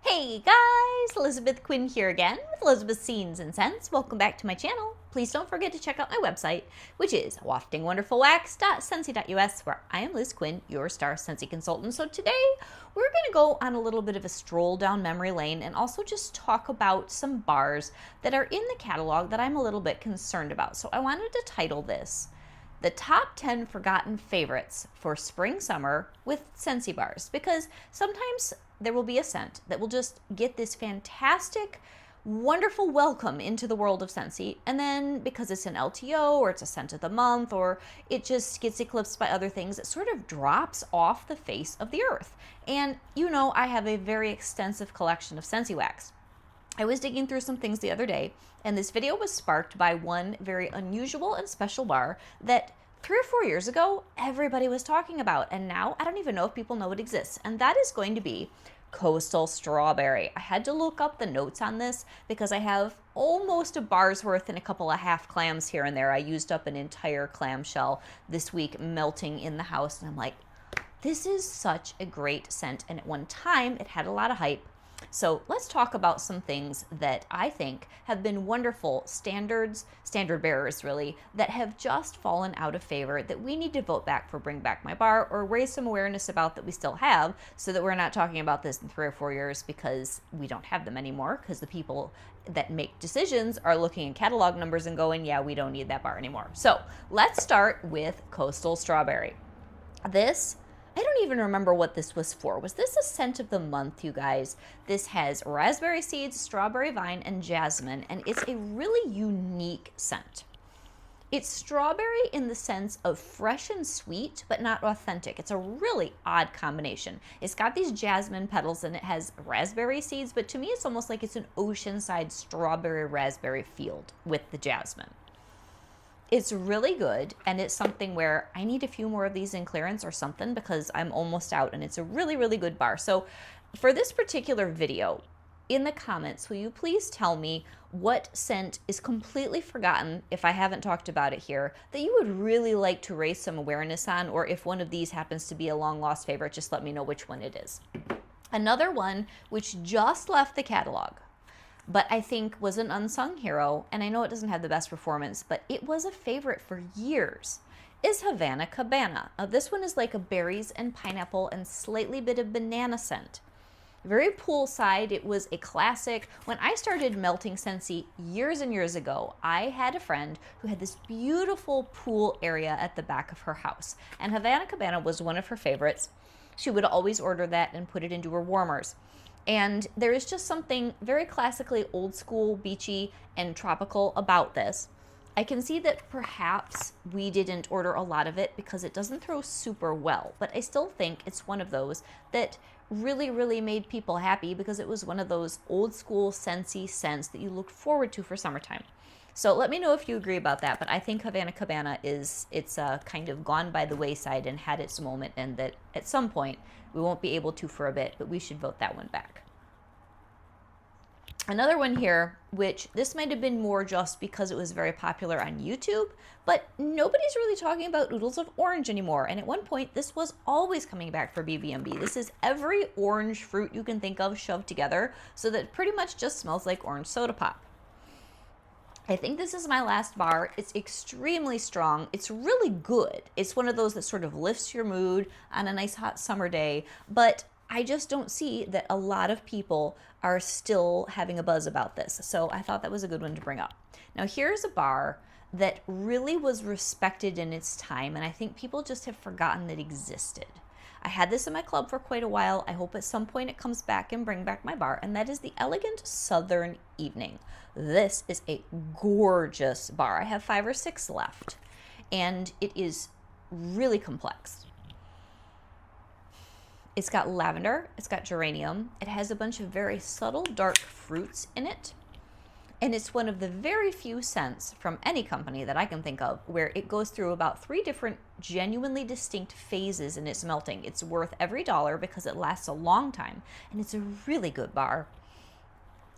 Hey guys, Elizabeth Quinn here again with Elizabeth's Scenes and Scents. Welcome back to my channel. Please don't forget to check out my website, which is waftingwonderfulwax.scentsy.us, where I am Liz Quinn, your star Scentsy consultant. So today we're going to go on a little bit of a stroll down memory lane and also just talk about some bars that are in the catalog that I'm a little bit concerned about. So I wanted to title this the top 10 forgotten favorites for spring summer with Scentsy bars, because sometimes there will be a scent that will just get this fantastic, wonderful welcome into the world of Scentsy, and then because it's an LTO or it's a scent of the month or it just gets eclipsed by other things, it sort of drops off the face of the earth. And you know, I have a very extensive collection of Scentsy wax. I was digging through some things the other day, and this video was sparked by one very unusual and special bar that 3 or 4 years ago everybody was talking about, and now I don't even know if people know it exists, and that is going to be Coastal Strawberry. I had to look up the notes on this because I have almost a bar's worth and a couple of half clams here and there. I used up an entire clamshell this week melting in the house, and I'm like, this is such a great scent, and at one time it had a lot of hype. So let's talk about some things that I think have been wonderful standard bearers, really, that have just fallen out of favor that we need to vote back for Bring Back My Bar, or raise some awareness about that we still have, so that we're not talking about this in 3 or 4 years because we don't have them anymore, because the people that make decisions are looking at catalog numbers and going, yeah, we don't need that bar anymore. So let's start with Coastal Strawberry. I don't even remember what this was for. Was this a scent of the month, you guys? This has raspberry seeds, strawberry vine, and jasmine, and it's a really unique scent. It's strawberry in the sense of fresh and sweet, but not authentic. It's a really odd combination. It's got these jasmine petals and it has raspberry seeds, but to me it's almost like it's an oceanside strawberry raspberry field with the jasmine. It's really good, and it's something where I need a few more of these in clearance or something because I'm almost out, and it's a really, really good bar. So for this particular video, in the comments, will you please tell me what scent is completely forgotten, if I haven't talked about it here, that you would really like to raise some awareness on, or if one of these happens to be a long-lost favorite, just let me know which one it is. Another one which just left the catalog, but I think was an unsung hero, and I know it doesn't have the best performance, but it was a favorite for years, is Havana Cabana. Now, this one is like a berries and pineapple and slightly bit of banana scent. Very poolside. It was a classic. When I started melting Scentsy years and years ago, I had a friend who had this beautiful pool area at the back of her house, and Havana Cabana was one of her favorites. She would always order that and put it into her warmers. And there is just something very classically old school, beachy, and tropical about this. I can see that perhaps we didn't order a lot of it because it doesn't throw super well, but I still think it's one of those that really, really made people happy because it was one of those old school Scentsy scents that you looked forward to for summertime. So let me know if you agree about that, but I think Havana Cabana it's kind of gone by the wayside and had its moment, and that at some point we won't be able to for a bit, but we should vote that one back. Another one here, which this might have been more just because it was very popular on YouTube, but nobody's really talking about Oodles of Orange anymore. And at one point, this was always coming back for BBMB. This is every orange fruit you can think of shoved together, so that it pretty much just smells like orange soda pop. I think this is my last bar. It's extremely strong. It's really good. It's one of those that sort of lifts your mood on a nice hot summer day, but I just don't see that a lot of people are still having a buzz about this. So I thought that was a good one to bring up. Now here's a bar that really was respected in its time, and I think people just have forgotten it existed. I had this in my club for quite a while. I hope at some point it comes back and Bring Back My Bar, and that is the Elegant Southern Evening. This is a gorgeous bar. I have 5 or 6 left, and it is really complex. It's got lavender, it's got geranium, it has a bunch of very subtle dark fruits in it, and it's one of the very few scents from any company that I can think of where it goes through about 3 different genuinely distinct phases in its melting. It's worth every dollar because it lasts a long time, and it's a really good bar.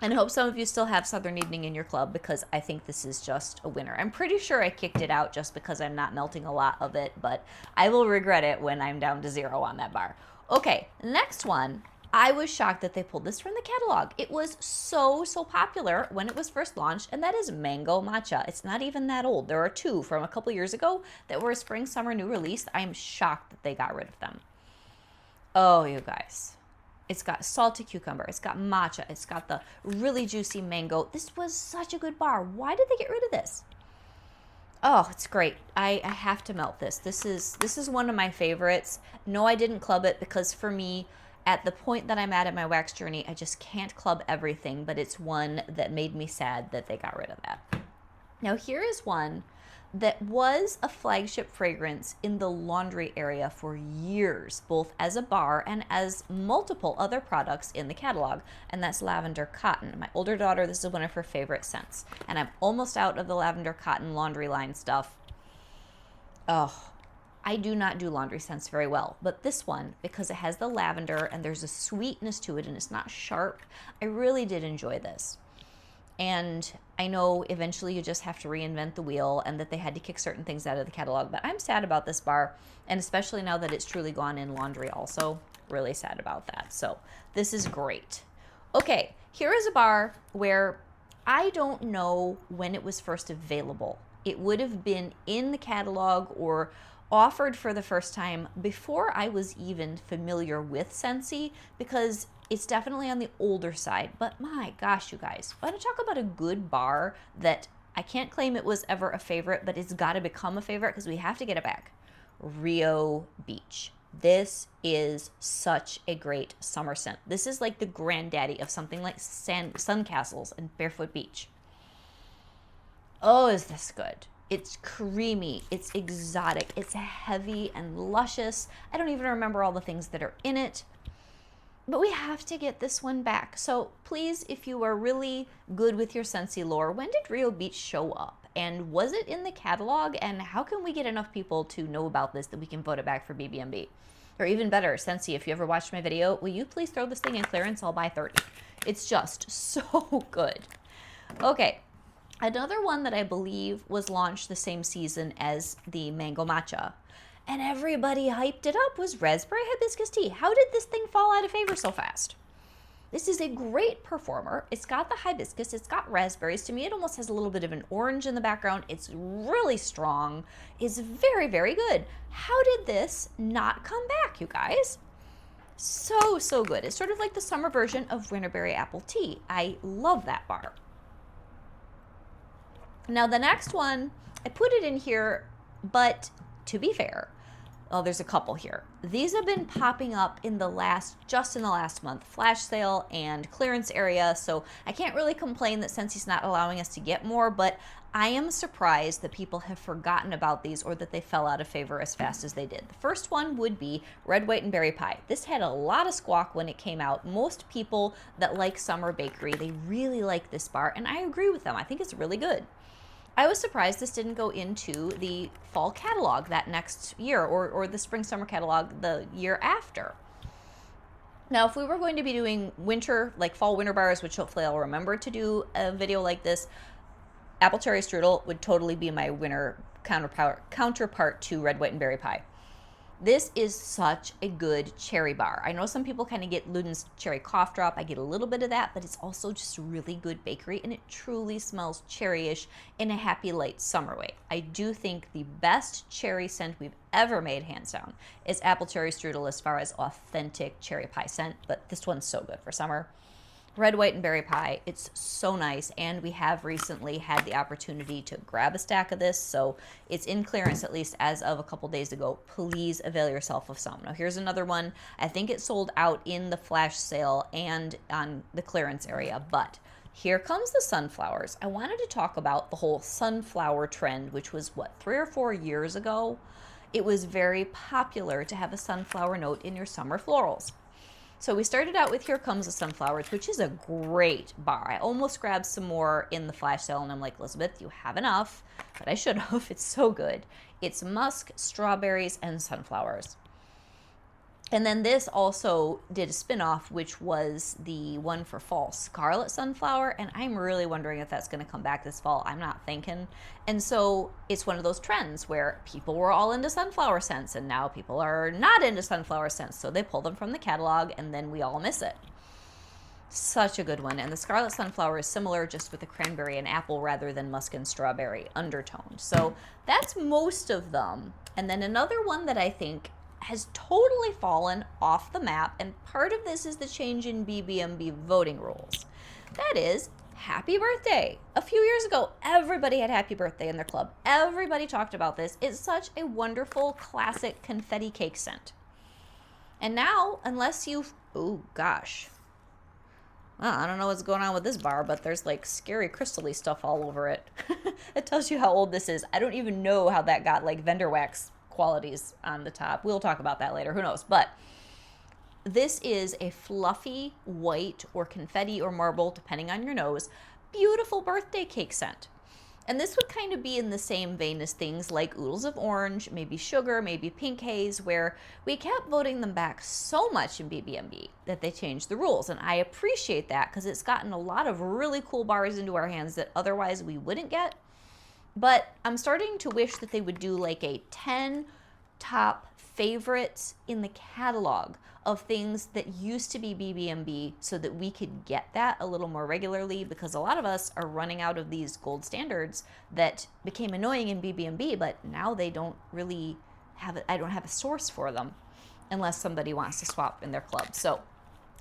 And I hope some of you still have Southern Evening in your club, because I think this is just a winner. I'm pretty sure I kicked it out just because I'm not melting a lot of it, but I will regret it when I'm down to 0 on that bar. Okay, next one I was shocked that they pulled this from the catalog. It was so popular when it was first launched, and that is Mango Matcha. It's not even that old. There are two from a couple years ago that were a spring summer new release. I am shocked that they got rid of them. Oh, you guys. It's got salty cucumber. It's got matcha. It's got the really juicy mango. This was such a good bar. Why did they get rid of this? Oh, it's great. I have to melt this. This is one of my favorites. No, I didn't club it because for me, at the point that I'm at in my wax journey, I just can't club everything, but it's one that made me sad that they got rid of that. Now, here is one that was a flagship fragrance in the laundry area for years, both as a bar and as multiple other products in the catalog, and that's Lavender Cotton. My older daughter, this is one of her favorite scents, and I'm almost out of the Lavender Cotton laundry line stuff. Oh, I do not do laundry scents very well, but this one, because it has the lavender and there's a sweetness to it and it's not sharp, I really did enjoy this. And I know eventually you just have to reinvent the wheel and that they had to kick certain things out of the catalog, but I'm sad about this bar, and especially now that it's truly gone in laundry also, really sad about that. So this is great. Okay, here is a bar where I don't know when it was first available. It would have been in the catalog or offered for the first time before I was even familiar with Scentsy, because it's definitely on the older side. But my gosh, you guys, I want to talk about a good bar that I can't claim it was ever a favorite, but it's got to become a favorite because we have to get it back. Rio Beach. This is such a great summer scent. This is like the granddaddy of something like Sun Castles and Barefoot Beach. Oh, is this good? It's creamy, it's exotic, it's heavy and luscious. I don't even remember all the things that are in it, but we have to get this one back. So please, if you are really good with your Scentsy lore, when did Rio Beach show up? And was it in the catalog? And how can we get enough people to know about this that we can vote it back for BB&B? Or even better, Scentsy, if you ever watched my video, will you please throw this thing in clearance? I'll buy 30. It's just so good. Okay. Another one that I believe was launched the same season as the Mango Matcha, and everybody hyped it up, was Raspberry Hibiscus Tea. How did this thing fall out of favor so fast? This is a great performer. It's got the hibiscus, it's got raspberries. To me, it almost has a little bit of an orange in the background. It's really strong. It's very, very good. How did this not come back, you guys? So good. It's sort of like the summer version of Winterberry Apple Tea. I love that bar. Now the next one, I put it in here, but to be fair, oh, there's a couple here. These have been popping up just in the last month, flash sale and clearance area, so I can't really complain that Scentsy's not allowing us to get more, but I am surprised that people have forgotten about these or that they fell out of favor as fast as they did. The first one would be Red, White, and Berry Pie. This had a lot of squawk when it came out. Most people that like summer bakery, they really like this bar, and I agree with them. I think it's really good. I was surprised this didn't go into the fall catalog that next year, or the spring summer catalog the year after. Now, if we were going to be doing winter, like fall winter bars, which hopefully I'll remember to do a video like this, Apple Cherry Strudel would totally be my winter counterpart to Red, White, and Berry Pie. This is such a good cherry bar. I know some people kind of get Luden's cherry cough drop. I get a little bit of that, but it's also just really good bakery, and it truly smells cherryish in a happy, light summer way. I do think the best cherry scent we've ever made, hands down, is Apple Cherry Strudel as far as authentic cherry pie scent, but this one's so good for summer. Red, White, and Berry Pie, it's so nice, and we have recently had the opportunity to grab a stack of this, so it's in clearance at least as of a couple days ago. Please avail yourself of some. Now here's another one. I think it sold out in the flash sale and on the clearance area, but here comes the sunflowers. I wanted to talk about the whole sunflower trend, which was, 3 or 4 years ago? It was very popular to have a sunflower note in your summer florals. So we started out with Here Comes the Sunflowers, which is a great bar. I almost grabbed some more in the flash sale, and I'm like, Elizabeth, you have enough, but I should have. It's so good. It's musk, strawberries, and sunflowers. And then this also did a spin-off, which was the one for fall, Scarlet Sunflower, and I'm really wondering if that's going to come back this fall. I'm not thinking. And so it's one of those trends where people were all into sunflower scents, and now people are not into sunflower scents, so they pull them from the catalog, and then we all miss it. Such a good one. And the Scarlet Sunflower is similar, just with the cranberry and apple rather than musk and strawberry undertone. So that's most of them. And then another one that I think has totally fallen off the map, and part of this is the change in BBMB voting rules. That is Happy Birthday. A few years ago, everybody had Happy Birthday in their club. Everybody talked about this. It's such a wonderful, classic confetti cake scent. And now, unless you've, oh gosh, well, I don't know what's going on with this bar, but there's like scary crystally stuff all over it. It tells you how old this is. I don't even know how that got like vendor wax qualities on the top. We'll talk about that later. Who knows? But this is a fluffy white or confetti or marble, depending on your nose, beautiful birthday cake scent. And this would kind of be in the same vein as things like Oodles of Orange, maybe Sugar, maybe Pink Haze, where we kept voting them back so much in BBMB that they changed the rules. And I appreciate that because it's gotten a lot of really cool bars into our hands that otherwise we wouldn't get. But I'm starting to wish that they would do like a 10 top favorites in the catalog of things that used to be BBMB so that we could get that a little more regularly, because a lot of us are running out of these gold standards that became annoying in BBMB, but now they don't really have it. I don't have a source for them unless somebody wants to swap in their club. So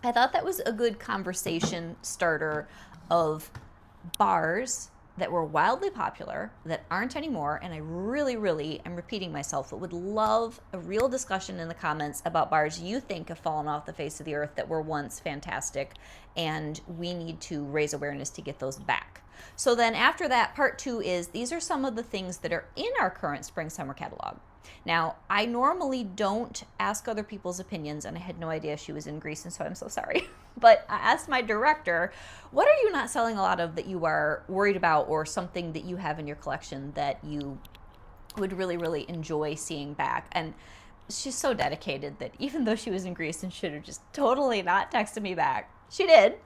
I thought that was a good conversation starter of bars that were wildly popular, that aren't anymore, and I really, really am repeating myself, but would love a real discussion in the comments about bars you think have fallen off the face of the earth that were once fantastic, and we need to raise awareness to get those back. So then after that, part 2 is, these are some of the things that are in our current spring-summer catalog. Now, I normally don't ask other people's opinions, and I had no idea she was in Greece, and so I'm so sorry. But I asked my director, what are you not selling a lot of that you are worried about, or something that you have in your collection that you would really, really enjoy seeing back? And she's so dedicated that even though she was in Greece and should have just totally not texted me back, she did.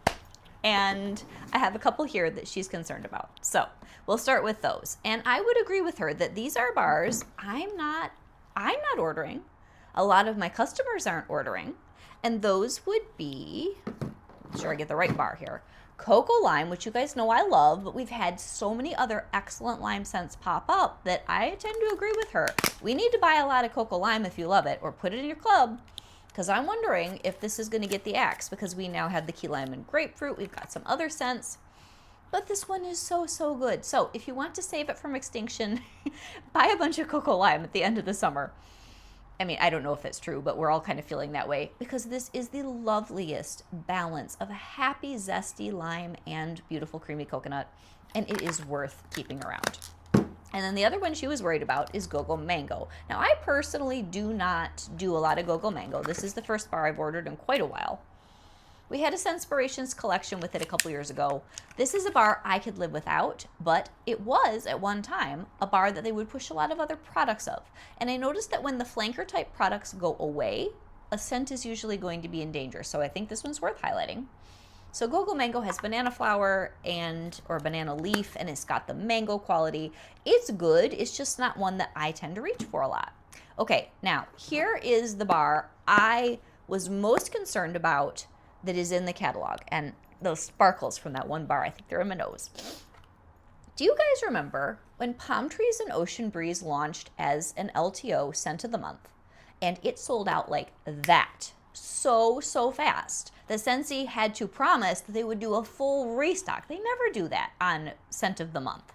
And I have a couple here that she's concerned about. So we'll start with those. And I would agree with her that these are bars I'm not ordering. A lot of my customers aren't ordering. And those would be, make sure I get the right bar here, Cocoa Lime, which you guys know I love, but we've had so many other excellent lime scents pop up that I tend to agree with her. We need to buy a lot of Cocoa Lime if you love it, or put it in your club, because I'm wondering if this is going to get the axe, because we now have the key lime and grapefruit. We've got some other scents, but this one is so, so good. So if you want to save it from extinction, buy a bunch of Cocoa Lime at the end of the summer. I mean, I don't know if that's true, but we're all kind of feeling that way, because this is the loveliest balance of a happy, zesty lime and beautiful creamy coconut, and it is worth keeping around. And then the other one she was worried about is Go-Go Mango. Now, I personally do not do a lot of Go-Go Mango. This is the first bar I've ordered in quite a while. We had a Scentspirations collection with it a couple years ago. This is a bar I could live without, but it was, at one time, a bar that they would push a lot of other products of. And I noticed that when the flanker type products go away, a scent is usually going to be in danger. So I think this one's worth highlighting. So Go-Go Mango has banana flower or banana leaf, and it's got the mango quality. It's good. It's just not one that I tend to reach for a lot. Okay, now here is the bar I was most concerned about that is in the catalog, and those sparkles from that one bar, I think they're in my nose. Do you guys remember when Palm Trees and Ocean Breeze launched as an LTO scent of the month, and it sold out like that so fast that Scentsy had to promise that they would do a full restock? They never do that on scent of the month.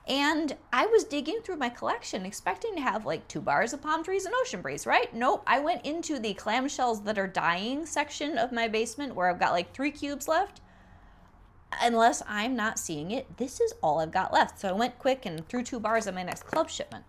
And I was digging through my collection expecting to have like 2 bars of Palm Trees and Ocean Breeze, right? Nope, I went into the clamshells that are dying section of my basement where I've got like 3 cubes left. Unless I'm not seeing it, this is all I've got left. So I went quick and threw 2 bars on my next club shipment.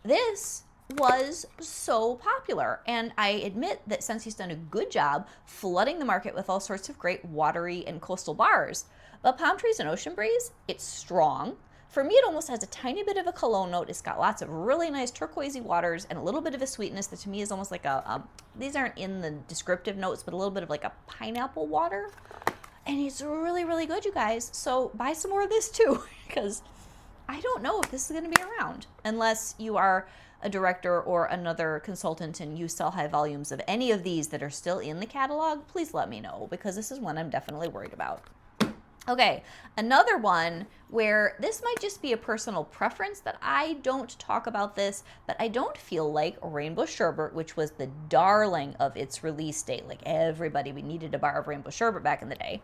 This was so popular, and I admit that Scentsy's done a good job flooding the market with all sorts of great watery and coastal bars. But Palm Trees and Ocean Breeze, it's strong, For me, it almost has a tiny bit of a cologne note. It's got lots of really nice turquoisey waters and a little bit of a sweetness that to me is almost like these aren't in the descriptive notes, but a little bit of like a pineapple water. And it's really, really good, you guys. So buy some more of this too, because I don't know if this is going to be around unless you are a director or another consultant and you sell high volumes of any of these that are still in the catalog. Please let me know, because this is one I'm definitely worried about. Okay, another one where this might just be a personal preference that I don't talk about this, but I don't feel like Rainbow Sherbet, which was the darling of its release date, like everybody, we needed a bar of Rainbow Sherbet back in the day,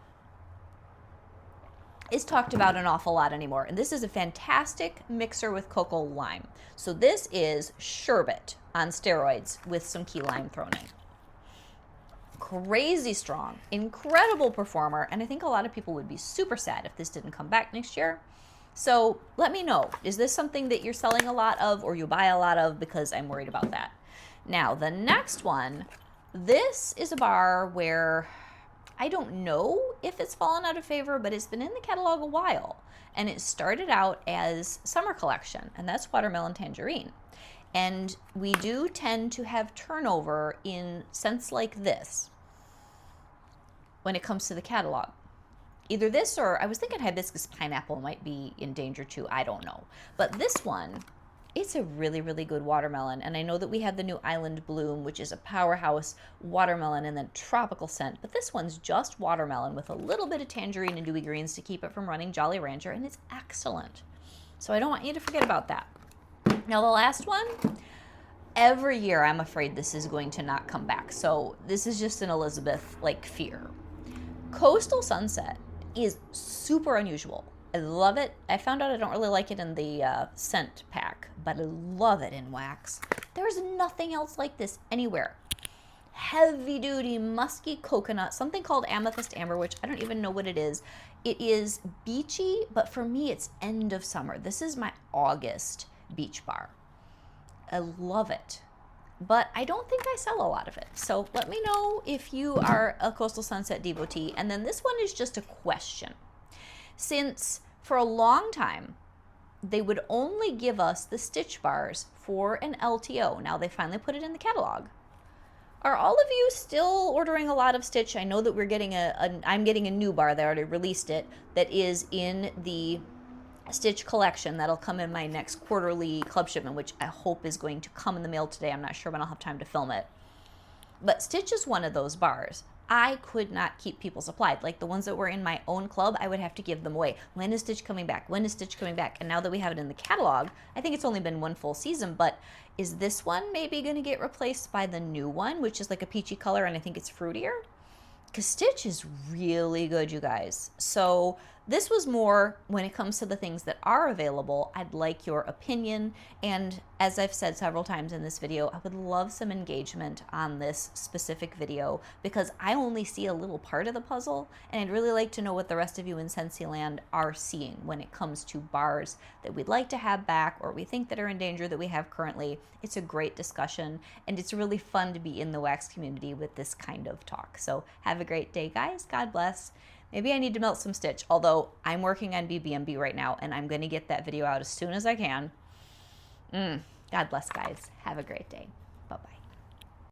is talked about an awful lot anymore. And this is a fantastic mixer with cocoa lime. So this is sherbet on steroids with some key lime thrown in. Crazy strong, incredible performer, and I think a lot of people would be super sad if this didn't come back next year. So let me know, is this something that you're selling a lot of or you buy a lot of, because I'm worried about that. Now the next one, this is a bar where I don't know if it's fallen out of favor, but it's been in the catalog a while, and it started out as summer collection, and that's watermelon tangerine. And we do tend to have turnover in scents like this when it comes to the catalog. Either this or I was thinking hibiscus pineapple might be in danger too. I don't know. But this one, it's a really, really good watermelon. And I know that we have the new Island Bloom, which is a powerhouse watermelon and then tropical scent. But this one's just watermelon with a little bit of tangerine and dewy greens to keep it from running Jolly Rancher. And it's excellent. So I don't want you to forget about that. Now the last one, every year I'm afraid this is going to not come back. So this is just an Elizabeth like fear. Coastal Sunset is super unusual. I love it. I found out I don't really like it in the scent pack, but I love it in wax. There's nothing else like this anywhere. Heavy duty, musky coconut, something called amethyst amber, which I don't even know what it is. It is beachy, but for me it's end of summer. This is my August beach bar. I love it, but I don't think I sell a lot of it. So let me know if you are a Coastal Sunset devotee. And then this one is just a question. Since for a long time, they would only give us the stitch bars for an LTO. Now they finally put it in the catalog. Are all of you still ordering a lot of stitch? I know that we're getting I'm getting a new bar. They already released it that is in the stitch collection that'll come in my next quarterly club shipment, which I hope is going to come in the mail today. I'm not sure when I'll have time to film it. But Stitch is one of those bars. I could not keep people supplied. Like the ones that were in my own club, I would have to give them away. When is Stitch coming back? When is Stitch coming back? And now that we have it in the catalog, I think it's only been one full season, but is this one maybe going to get replaced by the new one, which is like a peachy color, and I think it's fruitier? Because Stitch is really good, you guys. So this was more when it comes to the things that are available. I'd like your opinion. And as I've said several times in this video, I would love some engagement on this specific video because I only see a little part of the puzzle. And I'd really like to know what the rest of you in Scentsy land are seeing when it comes to bars that we'd like to have back or we think that are in danger that we have currently. It's a great discussion and it's really fun to be in the wax community with this kind of talk. So have a great day, guys. God bless. Maybe I need to melt some Stitch, although I'm working on BBMB right now, and I'm going to get that video out as soon as I can. God bless, guys. Have a great day.